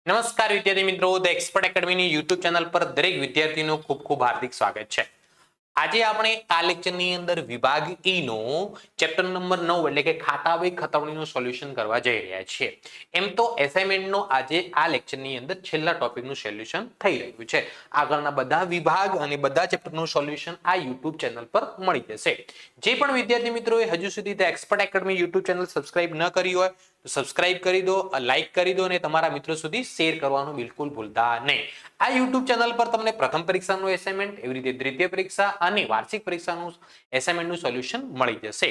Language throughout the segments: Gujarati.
નમસ્કાર વિદ્યાર્થી મિત્રો, ધ એક્સપર્ટ એકેડમીની યુટ્યુબ ચેનલ પર દરેક વિદ્યાર્થીનું ખૂબ ખૂબ હાર્દિક સ્વાગત છે. આજે આપણે આ લેક્ચરની અંદર વિભાગ ઈ નો ચેપ્ટર નંબર 9 એટલે કે ખાતાવહી ખતવણીનું સોલ્યુશન કરવા જઈ રહ્યા છીએ. એમ તો એસાઇનમેન્ટનો આજે આ લેક્ચરની અંદર છેલ્લા ટોપિકનું સોલ્યુશન થઈ રહ્યું છે. આગળના બધા વિભાગ અને બધા ચેપ્ટરનું સોલ્યુશન આ યુટ્યુબ ચેનલ પર મળી જશે. જે પણ વિદ્યાર્થી મિત્રોએ હજુ સુધી the expert academy YouTube channel subscribe ન કરી હોય તો સબસ્ક્રાઇબ કરી દો, લાઈક કરી દો અને તમારા મિત્રો સુધી શેર કરવાનું બિલકુલ ભૂલતા નહીં. આ યુટ્યુબ ચેનલ પર તમને પ્રથમ પરીક્ષાનું એસાઇનમેન્ટ, એવી રીતે દ્વિતીય પરીક્ષા અને વાર્ષિક પરીક્ષાનું એસાઇનમેન્ટનું સોલ્યુશન મળી જશે.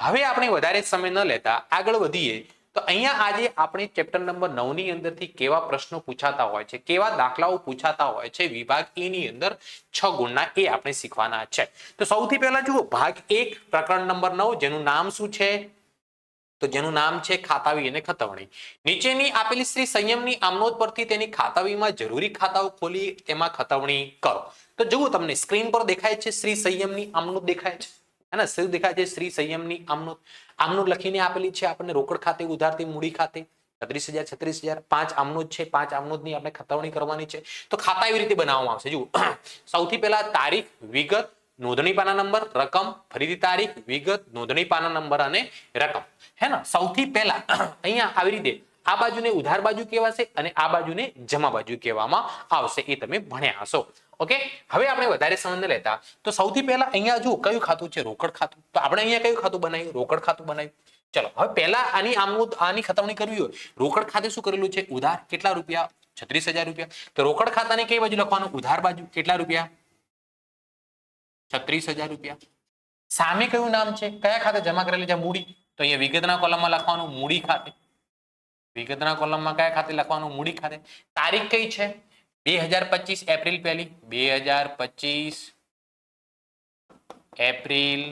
હવે આપણે વધારે સમય ન લેતા આગળ વધીએ તો અહીંયા આજે આપણે ચેપ્ટર નંબર 9 ની અંદરથી કેવા પ્રશ્નો પૂછાતા હોય છે, કેવા દાખલાઓ પૂછાતા હોય છે વિભાગ એ ની અંદર 6 ગુણના એ આપણે શીખવાના છે. તો સૌથી પહેલા જુઓ ભાગ 1 પ્રકરણ નંબર 9 જેનું નામ શું છે? તો જેનું નામ છે ખાતાવહી અને ખતવણી. નીચેની આપેલી શ્રી સંયમની આમનોંધ પરથી તેની ખાતાવહીમાં જરૂરી ખાતાઓ ખોલી તેમાં ખતવણી કરો. તો જુઓ તમને સ્ક્રીન પર દેખાય છે શ્રી સંયમની આમનોંધ દેખાય છે, હે ને? શું દેખાય છે? શ્રી સંયમની આમનોંધ. આમનોંધ લખીને આપેલી છે આપણને રોકડ ખાતે, ઉધારથી મૂડી ખાતે 36,000 5 આમનોંધ છે. 5 આમનોંધની આપણે ખતવણી કરવાની છે. તો ખાતા એવી રીતે બનાવવામાં આવશે. જુઓ સૌથી પહેલા તારીખ, વિગત, નોંધણી પાના નંબર, રકમ, ફરીથી તારીખ, વિગત, નોંધણી પાના નંબર અને રકમ, હે ને? સૌથી પહેલા અહીંયા આવી રીતે આ બાજુને ઉધાર બાજુ કહેવાશે અને આ બાજુને જમા બાજુ કહેવામાં આવશે. એ તમે ભણ્યા હશો. ઓકે, હવે આપણે વધારે સમય ન લેતા તો સૌથી પહેલા અહીંયા જુઓ કયું ખાતું છે? રોકડ ખાતું. તો આપણે અહીંયા કયું ખાતું બનાવ્યું? રોકડ ખાતું બનાવ્યું. ચલો હવે પહેલા આની ખતવણી કરવી હોય, રોકડ ખાતે શું કરેલું છે? ઉધાર. કેટલા રૂપિયા? 36,000 રૂપિયા. તો રોકડ ખાતાને કઈ બાજુ લખવાનું? ઉધાર બાજુ. કેટલા રૂપિયા? 36,000 રૂપિયા. સામે કયું નામ છે? કયા ખાતે જમા કરેલી છે? મૂડી. તો અહીંયા વિગતના કોલમમાં લખવાનું મૂડી ખાતે. વિગતના કોલમમાં કયા ખાતે લખવાનું? મૂડી ખાતે. તારીખ કઈ છે? 2025 એપ્રિલ 1 2025 એપ્રિલ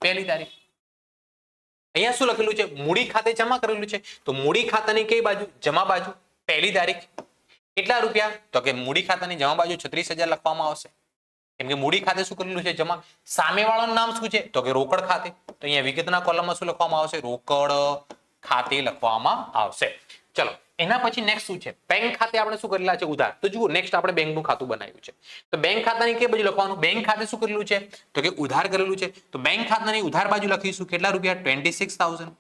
1 તારીખ. અહીંયા શું લખેલું છે? મૂડી ખાતે જમા કરેલું છે. તો મૂડી ખાતાની કઈ બાજુ? જમા બાજુ. 1 તારીખ. કેટલા રૂપિયા? તો કે મૂડી ખાતાની જમા બાજુ 36,000 લખવામાં આવશે. કેમ કે મૂડી ખાતે શું કરેલું છે? જમા. સામે વાળાનું નામ શું છે? તો કે રોકડ ખાતે. તો અહીંયા વિગતના કોલમમાં શું લખવામાં આવશે? રોકડ ખાતે લખવામાં આવશે. ચલો એના પછી નેક્સ્ટ શું છે? બેંક ખાતે આપણે શું કરેલા છે? ઉધાર. તો જુઓ નેક્સ્ટ આપણે બેંકનું ખાતું બનાવ્યું છે. તો બેંક ખાતાની કઈ બાજુ લખવાનું? બેંક ખાતે શું કરેલું છે? તો કે ઉધાર કરેલું છે. તો બેંક ખાતાની ઉધાર બાજુ લખીશું. કેટલા રૂપિયા? 26,000.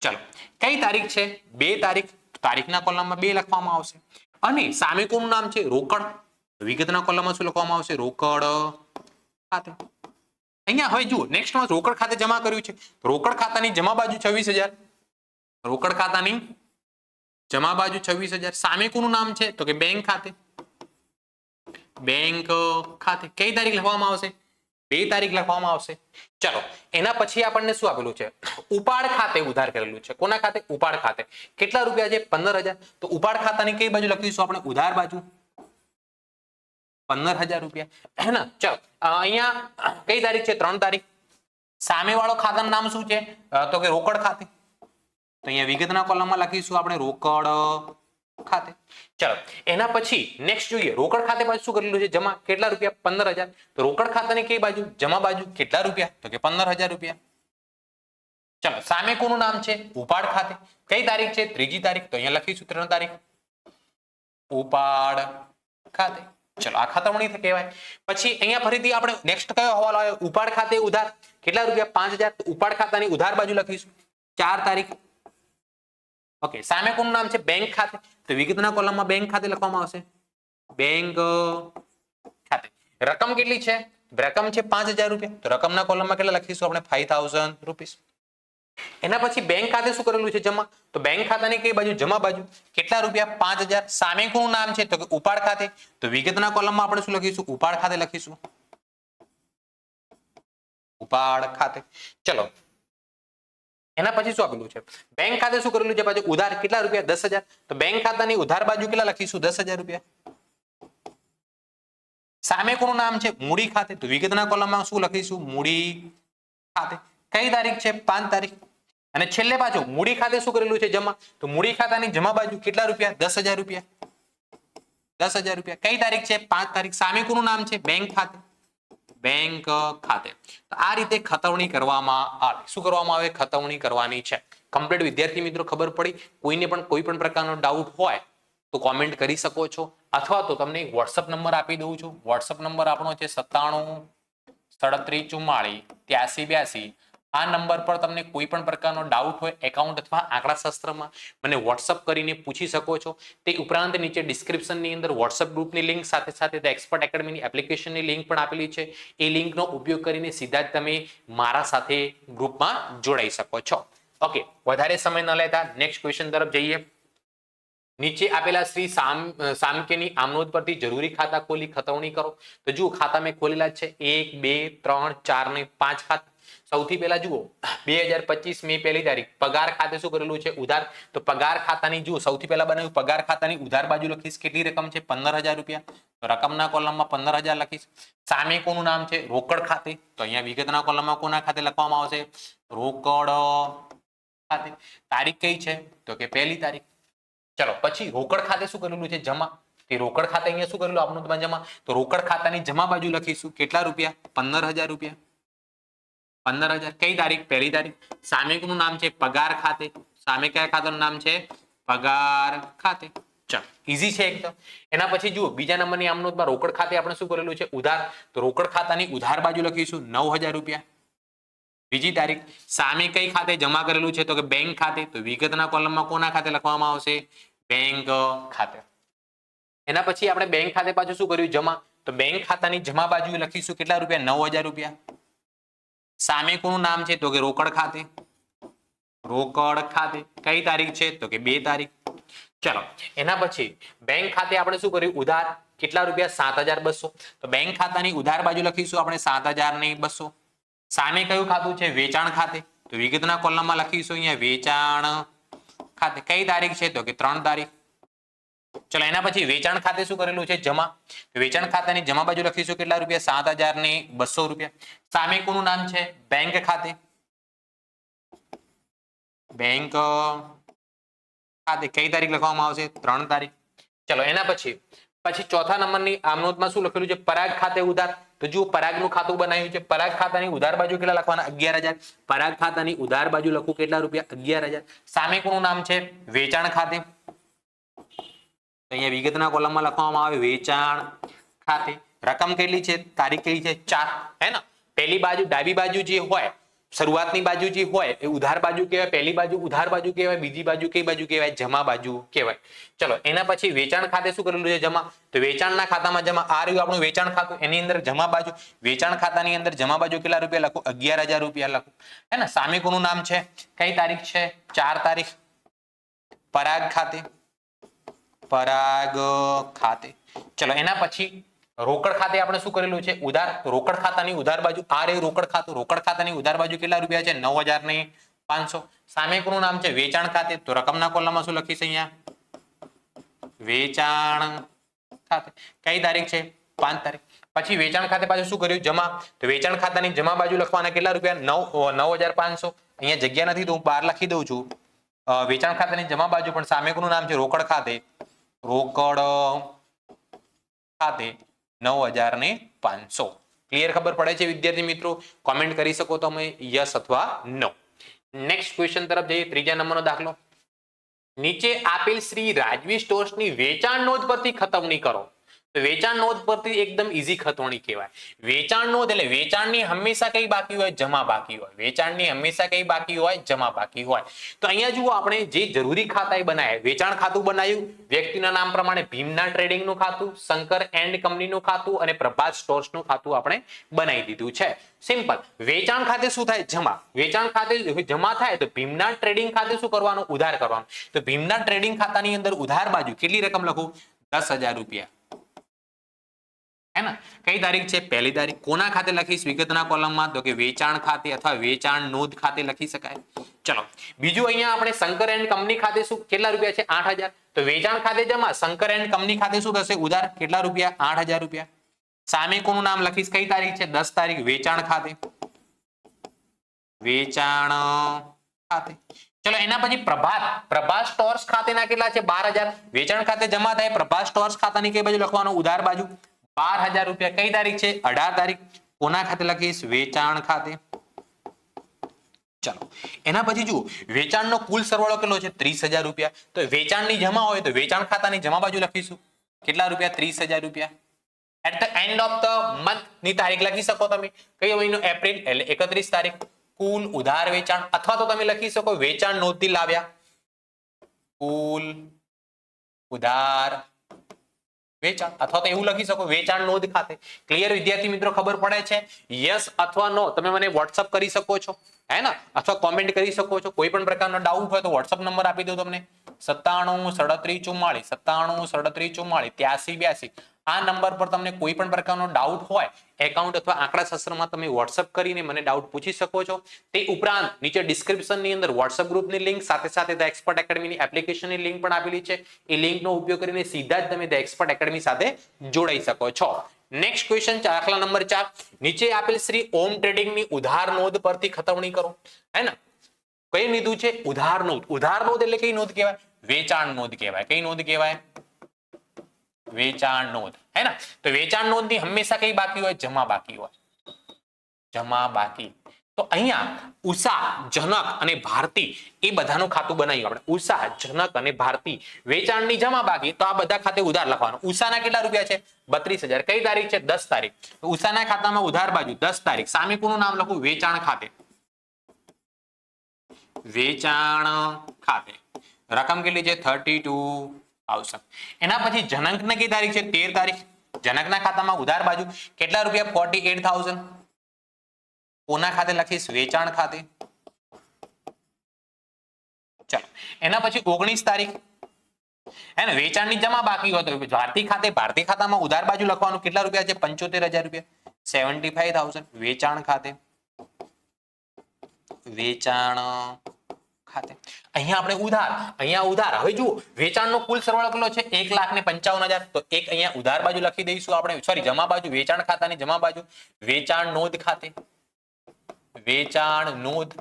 ચલો કઈ તારીખ છે? 2 તારીખ. તારીખના કોલમમાં 2 લખવામાં આવશે. અને સામે કોનું નામ છે? રોકડ. વિગતના કોલમમાં શું લખવામાં આવશે? રોકડ ખાતે. અહીંયા હવે જુઓ નેક્સ્ટમાં રોકડ ખાતે જમા કર્યું છે. રોકડ ખાતાની જમા બાજુ 26,000. રોકડ ખાતાની જમા બાજુ 26,000. સામે કોનું નામ છે? તો કે બેંક ખાતે. બેંક ખાતે કઈ તારીખ લખવામાં આવશે? 2 તારીખ લખવામાં આવશે. ચલો એના પછી આપણને શું આપેલું છે? ઉપાડ ખાતે ઉધાર કરેલું છે. કોના ખાતે? ઉપાડ ખાતે. કેટલા રૂપિયા છે? 15,000. તો ઉપાડ ખાતાની કઈ બાજુ લખીશું આપણે? ઉધાર બાજુ. 15,000 રૂપિયા, હે ને? ચલો અહીંયા કઈ તારીખ છે? 3 તારીખ. સામે વાળો ખાતાનું નામ શું છે? તો કે રોકડ ખાતે. તો અહીંયા વિગતના કોલમમાં લખીશું આપણે રોકડ ખાતે. ચલો એના પછી નેક્સ્ટ જોઈએ. રોકડ ખાતે પાછું શું કરેલું છે? જમા. કેટલા રૂપિયા? 15,000. તો રોકડ ખાતાની કઈ બાજુ? જમા બાજુ. કેટલા રૂપિયા? તો કે 15,000 રૂપિયા. ચલો સામે કોનું નામ છે? ઉપાડ ખાતે. કઈ તારીખ છે? 3જી તારીખ. તો અહીંયા લખીશું 3 તારીખ. ઉપાડ ખાતે. ચલો આ ખતવણી કહેવાય. પછી અહીંયા ફરીથી આપણે નેક્સ્ટ કયો હવાલો આવ્યો? ઉપાડ ખાતે ઉધાર. કેટલા રૂપિયા? 5,000. તો ઉપાડ ખાતાની ઉધાર બાજુ લખીશું 4 તારીખ. ઓકે સામે કોનું નામ છે? બેંક ખાતે. તો વિગતના કોલમમાં બેંક ખાતે લખવામાં આવશે. બેંક ખાતે. રકમ કેટલી છે? રકમ છે 5,000 રૂપિયા. તો રકમના કોલમમાં કેટલા લખીશું આપણે? 5,000 રૂપીસ. એના પછી બેંક ખાતે શું કરેલું છે? જમા. તો બેંક ખાતાની કઈ બાજુ? જમા બાજુ. કેટલા રૂપિયા? 5,000. સામે કોનું નામ છે? તો કે ઉપાડ ખાતે. તો વિગતના કોલમમાં આપણે શું લખીશું? ઉપાડ ખાતે લખીશું. ઉપાડ ખાતે. ચલો એના પછી શું આપેલું છે? બેંક ખાતે શું કરેલું છે? પાછું ઉધાર. કેટલા રૂપિયા? 10,000. તો બેંક ખાતાની ઉધાર બાજુ કેટલા લખીશું? 10,000 રૂપિયા. સામે કોનું નામ છે? મૂડી ખાતે. તો વિગતના કોલમમાં શું લખીશું? મૂડી ખાતે. કઈ તારીખ છે? 5 તારીખ. અને છેલ્લે પાછું મૂડી ખાતે શું કરેલું છે? જમા. તો મૂડી ખાતાની જમા બાજુ કેટલા રૂપિયા? 10,000 રૂપિયા. 10,000 રૂપિયા. કઈ તારીખ છે? 5 તારીખ. સામે કોનું નામ છે? બેંક ખાતે. બેંક ખાતે. તો આ રીતે ખતવણી કરવામાં આવે. શું કરવામાં આવે? ખતવણી કરવાની છે. કમ્પ્લીટ વિદ્યાર્થી મિત્રો ખબર પડી? કોઈને પણ કોઈ પણ પ્રકારનો ડાઉટ હોય તો કોમેન્ટ કરી શકો છો, અથવા તો તમને વોટ્સઅપ નંબર આપી દઉં છું. વોટ્સઅપ નંબર આપણો છે 97 37 44 83 82. આ નંબર પર તમને કોઈ પણ પ્રકારનો ડાઉટ હોય એકાઉન્ટ અથવા આંકડાશાસ્ત્રમાં મને વોટ્સઅપ કરીને પૂછી શકો છો. તે ઉપરાંત નીચે ડિસ્ક્રિપ્શનની અંદર વોટ્સઅપ ગ્રુપની લિંક સાથે સાથે ધ એક્સપર્ટ એકેડમીની એપ્લિકેશનની લિંક પણ આપેલી છે. એ લિંકનો ઉપયોગ કરીને સીધા જ તમે મારા સાથે ગ્રુપમાં જોડાઈ શકો છો. ઓકે, વધારે સમય ન લેતા નેક્સ્ટ ક્વેશ્ચન તરફ જઈએ. નીચે આપેલા શ્રી સામકેની આમનોંધ પરથી જરૂરી ખાતા ખોલી ખતવણી કરો. તો જુઓ, ખાતા મેં ખોલેલા છે 1 2 3 4 ને 5 ખાતા. સૌથી પહેલા જુઓ 2025 મે 1 તારીખ પગાર ખાતે શું કરેલું છે? ઉધાર. તો પગાર ખાતાની જુઓ સૌથી પહેલા બનાવ્યું પગાર ખાતાની ઉધાર બાજુ લખીશ. કેટલી રકમ છે? 15000 રૂપિયા. તો રકમના કોલમમાં 15000 લખીશ. સામે કોનું નામ છે? રોકડ ખાતે. તો અહીંયા વિગતના કોલમમાં કોના ખાતે લખવામાં આવશે? રોકડ ખાતે. તારીખ કઈ છે? તો કે 1 તારીખ. ચલો પછી રોકડ ખાતે શું કરેલું છે? જમા. તે રોકડ ખાતે અહીંયા શું કરેલું આપણું? તમારે જમા. તો રોકડ ખાતાની જમા બાજુ લખીશું. કેટલા રૂપિયા? 15000 રૂપિયા. 15000. કઈ તારીખ? 1 તારીખ. સામે કોનું નામ છે? પગાર ખાતે. સામે કયા ખાતાનું નામ છે? પગાર ખાતે. ચલો, ઈઝી છે એકદમ. એના પછી જુઓ બીજા નંબરની આમનોંધમાં રોકડ ખાતે આપણે શું કરેલું છે? ઉધાર. તો રોકડ ખાતાની ઉધાર બાજુ લખીશું 9000 રૂપિયા. બીજી તારીખ. સામે કઈ ખાતે જમા કરેલું છે? તો કે બેંક ખાતે. તો વિગતના કોલમમાં કોના ખાતે લખવામાં આવશે? બેંક ખાતે. એના પછી આપણે બેંક ખાતે પાછું શું કર્યું? જમા. તો બેંક ખાતાની જમા બાજુ લખીશું કેટલા રૂપિયા? 9000 રૂપિયા. સામે કોનું નામ છે? તો કે રોકડ ખાતે. રોકડ ખાતે. કઈ તારીખ છે? તો કે 2 તારીખ. ચલો એના પછી બેંક ખાતે આપણે શું કર્યું? ઉધાર. કેટલા રૂપિયા? 7200. તો બેંક ખાતાની ઉધાર બાજુ લખીશું આપણે 7200. સામે કયું ખાતું છે? વેચાણ ખાતે. તો વિગતના કોલમમાં લખીશું અહીંયા વેચાણ ખાતે. કઈ તારીખ છે? તો કે 3 તારીખ. ચલો એના પછી વેચાણ ખાતે શું કરેલું છે? જમા. વેચાણ ખાતાની જમા બાજુ લખીશું કેટલા રૂપિયા? 7200 રૂપિયા. સામે કોનું નામ છે? બેંક ખાતે. બેંક ખાતે. કઈ તારીખ લખવામાં આવશે? 3 તારીખ. ચલો એના પછી ચોથા નંબરની આમનોંધમાં શું લખેલું છે? પરાગ ખાતે ઉધાર. તો જુઓ પરાગનું ખાતું બનાવ્યું છે. પરાગ ખાતાની ઉધાર બાજુ કેટલા લખવાના? 11000. પરાગ ખાતાની ઉધાર બાજુ લખું કેટલા રૂપિયા? 11000. સામે કોનું નામ છે? વેચાણ ખાતે. તો અહીંયા વિગતના કોલમમાં લખવામાં આવે વેચાણ ખાતે. રકમ કેટલી છે? તારીખ કેટલી છે? 4. હે ને? પહેલી બાજુ ડાબી બાજુ જે હોય શરૂઆતની બાજુ જે હોય એ ઉધાર બાજુ કહેવાય. પહેલી બાજુ ઉધાર બાજુ કહેવાય. બીજી બાજુ કઈ બાજુ કહેવાય? જમા બાજુ કહેવાય. ચલો એના પછી વેચાણ ખાતે શું કરેલું છે? જમા. તો વેચાણના ખાતામાં જમા. આ રહ્યું આપણું વેચાણ ખાતું. એની અંદર જમા બાજુ. વેચાણ ખાતાની અંદર જમા બાજુ કેટલા રૂપિયા લખું? 11000 રૂપિયા લખું. હે ને? સામે કોનું નામ છે? કઈ તારીખ છે? 4 તારીખ. પરાગ ખાતે. પરાગ ખાતે. ચલો એના પછી રોકડ ખાતે આપણે શું કરેલું છે? ઉધાર. રોકડ ખાતાની ઉધાર બાજુ આ રે રોકડ ખાતું. રોકડ ખાતાની ઉધાર બાજુ કેટલા રૂપિયા છે? 9500. સામે કોનું નામ છે? વેચાણ ખાતે. તો રકમના કોલમમાં શું લખીશ અહીંયા? વેચાણ ખાતે. કઈ તારીખ છે? 5 તારીખ. પછી વેચાણ ખાતે પાછું શું કર્યું? જમા. તો વેચાણ ખાતાની જમા બાજુ લખવાના કેટલા રૂપિયા? 9500. અહીંયા જગ્યા નથી તો હું બહાર લખી દઉં છું. વેચાણ ખાતાની જમા બાજુ પણ સામે કોનું નામ છે? રોકડ ખાતે. રોકડ ખાતે 9500. ક્લિયર ખબર પડે છે વિદ્યાર્થી મિત્રો? કોમેન્ટ કરી શકો તમે યસ અથવા નો. નેક્સ્ટ ક્વેશ્ચન તરફ જઈએ. ત્રીજા નંબરનો દાખલો. નીચે આપેલ શ્રી રાજવી સ્ટોર્સની વેચાણ નોંધ પરથી ખતવણી કરો. તો વેચાણ નોંધ પરથી એકદમ ઈઝી ખતવણી કહેવાય. વેચાણ નોંધ એટલે વેચાણની હંમેશા કઈ બાકી હોય? જમા બાકી હોય. વેચાણની હંમેશા કઈ બાકી હોય? જમા બાકી હોય. તો અહીંયા જુઓ આપણે જે જરૂરી ખાતા બનાવ્યા. વેચાણ ખાતું બનાવ્યું. વ્યક્તિના નામ પ્રમાણે ભીમના ટ્રેડિંગનું ખાતું, શંકર એન્ડ કંપનીનું ખાતું અને પ્રભાત સ્ટોર્સનું ખાતું આપણે બનાવી દીધું છે. સિમ્પલ. વેચાણ ખાતે શું થાય? જમા. વેચાણ ખાતે જમા થાય તો ભીમના ટ્રેડિંગ ખાતે શું કરવાનું? ઉધાર કરવાનું. તો ભીમના ટ્રેડિંગ ખાતાની અંદર ઉધાર બાજુ કેટલી રકમ લખું? 10000 રૂપિયા. है ना? कई तारीख છે? 1 તારીખ. કોના ખાતે લખીશ? વિગતના કોલમમાં. તો કે વેચાણ ખાતે અથવા વેચાણ નોંધ ખાતે લખી શકાય. ચલો બીજું અહીંયા આપણે શંકર એન્ડ કંપની ખાતે શું કેટલા રૂપિયા છે? 8000. તો વેચાણ ખાતે જમા. શંકર એન્ડ કંપની ખાતે શું થશે? ઉધાર. કેટલા રૂપિયા? 8000 રૂપિયા. સામે કોનું નામ લખીશ? કઈ તારીખ છે? 10 તારીખ. વેચાણ ખાતે. વેચાણ ખાતે. ચલો એના પછી પ્રભાત સ્ટોર્સ ખાતેના કેટલા છે? 12000. વેચાણ ખાતે જમા થાય. પ્રભાત સ્ટોર્સ ખાતાની કઈ બાજુ લખવાનું? ઉધાર બાજુ. 12000 રૂપિયા. કઈ તારીખ છે? 18 તારીખ. કોના ખાતે લખીશ? વેચાણ ખાતે. ચાલો એના પછી જુઓ વેચાણનો કુલ સરવાળો કેટલો છે 30,000 રૂપિયા. તો વેચાણની જમા હોય તો વેચાણ ખાતાની જમા બાજુ લખીશું કેટલા રૂપિયા 30,000 રૂપિયા. At the end of the month ની તારીખ લખી શકો તમે કયો મહિનો એપ્રિલ એટલે 31 તારીખ. કુલ ઉધાર વેચાણ અથવા તો તમે લખી શકો વેચાણ નોંધથી લાવ્યા કુલ ઉધાર વેચાણ અથવા તો એવું લખી શકો વેચાણ નોંધ ખાતે. ક્લિયર વિદ્યાર્થી મિત્રો ખબર પડે છે? યસ અથવા નો તમે મને વોટ્સઅપ કરી શકો છો હે ને અથવા કોમેન્ટ કરી શકો છો. કોઈ પણ પ્રકારનો ડાઉટ હોય તો વોટ્સઅપ નંબર આપી દઉં તમને 973744 આ નંબર પર તમને કોઈ પણ પ્રકારનો ડાઉટ હોય એકાઉન્ટ અથવા આંકડાશાસ્ત્રમાં તમે વોટ્સઅપ કરીને મને ડાઉટ પૂછી શકો છો. તે ઉપરાંત નીચે ડિસ્ક્રિપ્શનની અંદર વોટ્સઅપ ગ્રુપની લિંક સાથે સાથે ધ એક્સપર્ટ એકેડમીની એપ્લિકેશનની લિંક પણ આપેલી છે. એ લિંકનો ઉપયોગ કરીને સીધા જ તમે ધ એક્સપર્ટ એકેડમી સાથે જોડાઈ શકો છો. નેક્સ્ટ ક્વેશ્ચન દાખલા નંબર 4 નીચે આપેલ શ્રી ઓમ ટ્રેડિંગની ઉધાર નોંધ પરથી ખતવણી કરો હે ને કઈ લીધું છે ઉધાર નોંધ. ઉધાર નોંધ એટલે કઈ નોંધ કહેવાય? વેચાણ નોંધ કહેવાય. કઈ નોંધ કહેવાય? વેચાણ નોંધ હે ને. તો વેચાણ નોંધ ની હંમેશા કઈ બાકી હોય? જમા બાકી હોય. જમા બાકી. તો અહીંયા ઉષા જનક અને ભારતી એ બધાનું ખાતું બનાવ્યું આપણે. ઉષા જનક અને ભારતી વેચાણની જમા બાકી તો આ બધા ખાતે ઉધાર લખવાનું. ઉષાના કેટલા રૂપિયા છે? 32,000. કઈ તારીખ છે? 10 તારીખ. તો ઉષાના ખાતામાં ઉધાર બાજુ 10 તારીખ. સામે કોનું નામ લખું? વેચાણ ખાતે. વેચાણ ખાતે રકમ કેટલી છે? 32,000. એના પછી જનકને કઈ તારીખ છે? 13 તારીખ. જનકના ખાતામાં ઉધાર બાજુ કેટલા રૂપિયા? 48,000. કોના ખાતે લખીશ? વેચાણ ખાતે. ચાલો એના પછી 19 તારીખ હે ને વેચાણની જમા બાકી હોય તો ભારતી ખાતે ભારતી ખાતામાં ઉધાર બાજુ લખવાનું કેટલા રૂપિયા છે? 75,000 રૂપિયા. 75,000 વેચાણ ખાતે. વેચાણ ખાતે અહીંયા આપણે ઉધાર હવે જુઓ વેચાણનો કુલ સરવાળો કેટલો છે? 1,55,000. તો એક અહીંયા ઉધાર બાજુ લખી દઈશું આપણે સોરી જમા બાજુ વેચાણ ખાતાની જમા બાજુ વેચાણ નોંધ ખાતે. વેચાણ નોંધ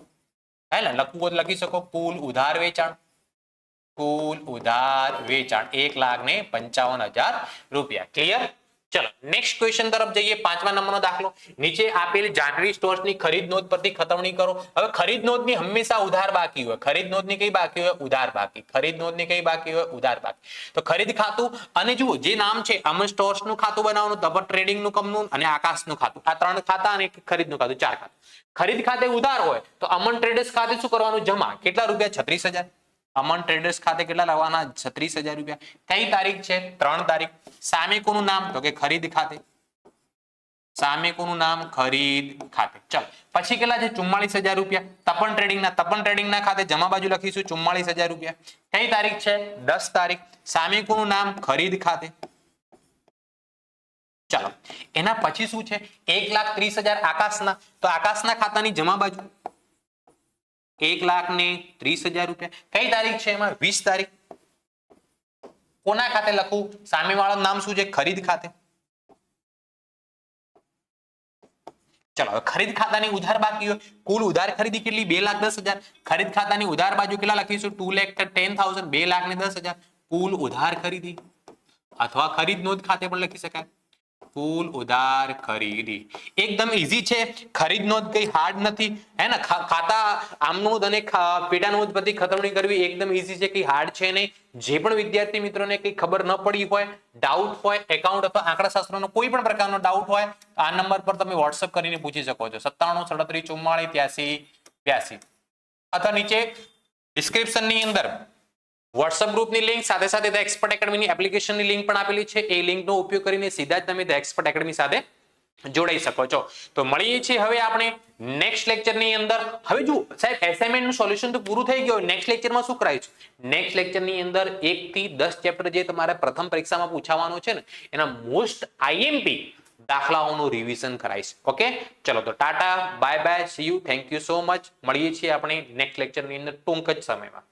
હે ને લખવું હોય લખી શકો કુલ ઉધાર વેચાણ. કુલ ઉધાર વેચાણ 1,55,000 રૂપિયા. ક્લિયર? ચલો નેક્સ્ટ ક્વેશ્ચન તરફ જઈએ. 5મા નંબરનો દાખલો નીચે આપેલ જાનવી સ્ટોર્સની ખરીદ નોંધ પરથી ખતવણી કરો. હવે ખરીદ નોંધની હંમેશા ઉધાર બાકી હોય. ખરીદ નોંધની કઈ બાકી હોય? ઉધાર બાકી. ખરીદ નોંધની કઈ બાકી હોય? ઉધાર બાકી. તો ખરીદ ખાતું અને જુઓ જે નામ છે અમન સ્ટોર્સનું ખાતું બનાવવાનું, તપત ટ્રેડિંગનું કંપનું અને આકાશનું ખાતું. આ 3 ખાતા અને ખરીદનું ખાતું 4 ખાતા. ખરીદ ખાતે ઉધાર હોય તો અમન ટ્રેડર્સ ખાતે શું કરવાનું? જમા. કેટલા રૂપિયા? 36,000. અમન ટ્રેડર્સ ખાતે કેટલા લાવવાના? 36,000 રૂપિયા. કઈ તારીખ છે? 3 તારીખ. સામે કોનું નામ? તો કે ખરીદ ખાતે. સામે કોનું નામ? ખરીદ ખાતે. ચાલો પછી કેટલા છે? 44,000 રૂપિયા. તપન ટ્રેડિંગના ખાતે જમા બાજુ લખીશું 44,000 રૂપિયા. કઈ તારીખ છે? 10 તારીખ. સામે કોનું નામ? ખરીદ ખાતે. ચાલો એના પછી શું છે? 1,30,000 આકાશના. તો આકાશના ખાતાની જમા બાજુ 1,30,000 રૂપિયા. કઈ તારીખ છે એમાં? 20 તારીખ. કોના ખાતે લખું? સામે વાળાનું નામ શું છે? ખરીદ ખાતે. ચલો હવે ખરીદ ખાતાની ઉધાર બાકી હોય કુલ ઉધાર ખરીદી કેટલી? 2,10,000. ખરીદ ખાતાની ઉધાર બાજુ કેટલા લખીશું? 2,10,000. 2,10,000 કુલ ઉધાર ખરીદી અથવા ખરીદ નોંધ ખાતે પણ લખી શકાય. કુલ ઉધાર ખરીદી એકદમ ઈઝી છે. ખરીદ નોંધ કઈ હાર્ડ નથી હે ને. ખાતા આમ નોંધ અને પેટા નોંધ પરથી ખતવણી કરવી એકદમ ઈઝી છે, કઈ હાર્ડ છે નહીં. જે પણ વિદ્યાર્થી મિત્રોને કઈ ખબર ન પડી હોય, ડાઉટ હોય એકાઉન્ટ અથવા આંકડાશાસ્ત્રનો કોઈ પણ પ્રકારનો ડાઉટ હોય આ નંબર પર તમે વોટ્સઅપ કરીને પૂછી શકો છો 9737448382 અથવા નીચે ડિસ્ક્રિપ્શનની અંદર વોટ્સઅપ ગ્રુપની લિંક સાથે સાથે ધ એક્સપર્ટ એકેડમીની એપ્લિકેશનની લિંક પણ આપેલી છે. એ લિંકનો ઉપયોગ કરીને સીધા જ તમે ધ એક્સપર્ટ એકેડમી સાથે જોડાઈ શકો છો. તો મળીએ છીએ હવે આપણે નેક્સ્ટ લેક્ચરની અંદર. હવે જુઓ સાહેબ એસાઇનમેન્ટનું સોલ્યુશન તો પૂરું થઈ ગયું. નેક્સ્ટ લેક્ચરમાં શું કરાવીશું? નેક્સ્ટ લેક્ચરની અંદર 1 થી 10 ચેપ્ટર જે તમારે પ્રથમ પરીક્ષામાં પૂછાવાનું છે ને એના મોસ્ટ આઈએમપી દાખલાઓનું રિવિઝન કરાઈશ. ઓકે ચલો તો Tata bye bye see you thank you so much. મળીએ છીએ આપણે નેક્સ્ટ લેક્ચરની અંદર ટૂંક જ સમયમાં.